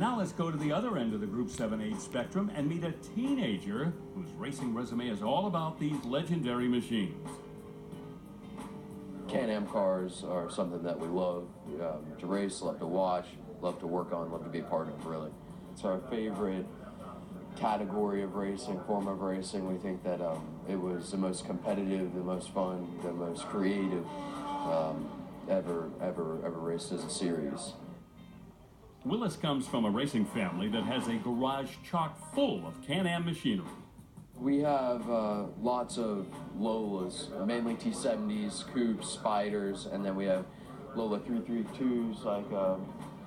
now let's go to the other end of the Group 7-8 spectrum and meet a teenager whose racing resume is all about these legendary machines. Can-Am cars are something that we love to race, love to watch, love to work on, love to be a part of, really. It's our favorite category of racing, form of racing. We think that it was the most competitive, the most fun, the most creative ever raced as a series. Willis comes from a racing family that has a garage chock full of Can-Am machinery. We have lots of Lolas, mainly T70s, Coupes, Spiders, and then we have Lola 332s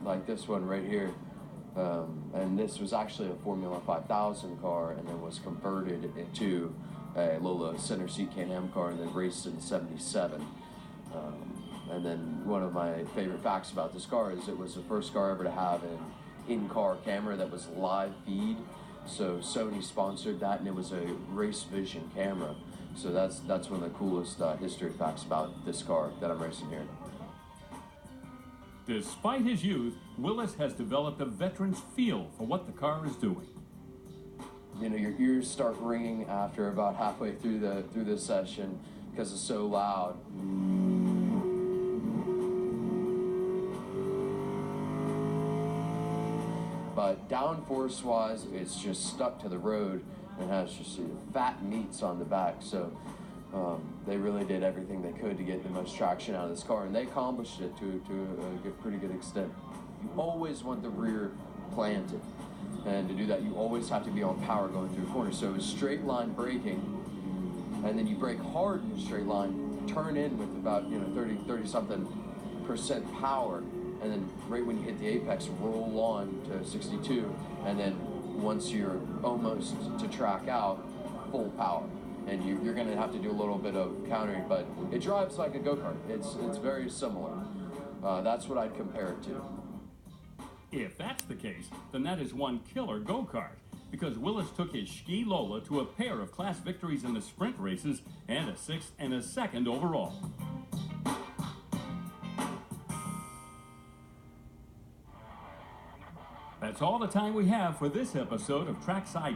like this one right here. And this was actually a Formula 5000 car and then was converted into a Lola center seat Can-Am car and then raced in '77. And then one of my favorite facts about this car is it was the first car ever to have an in-car camera that was live feed. So Sony sponsored that, and it was a race vision camera. So that's one of the coolest history facts about this car that I'm racing here. Despite his youth, Willis has developed a veteran's feel for what the car is doing. You know, your ears start ringing after about halfway through the session because it's so loud. But downforce-wise, it's just stuck to the road and has just fat meats on the back. So they really did everything they could to get the most traction out of this car, and they accomplished it to a pretty good extent. You always want the rear planted, and to do that, you always have to be on power going through corners. So it's straight line braking, and then you brake hard in a straight line, turn in with about 30-something% power. And then right when you hit the apex, roll on to 62, and then once you're almost to track out, full power. And you're going to have to do a little bit of countering, but it drives like a go-kart. It's very similar. That's what I'd compare it to. If that's the case, then that is one killer go-kart, because Willis took his Ski Lola to a pair of class victories in the sprint races and a 6th and a 2nd overall. That's all the time we have for this episode of Trackside.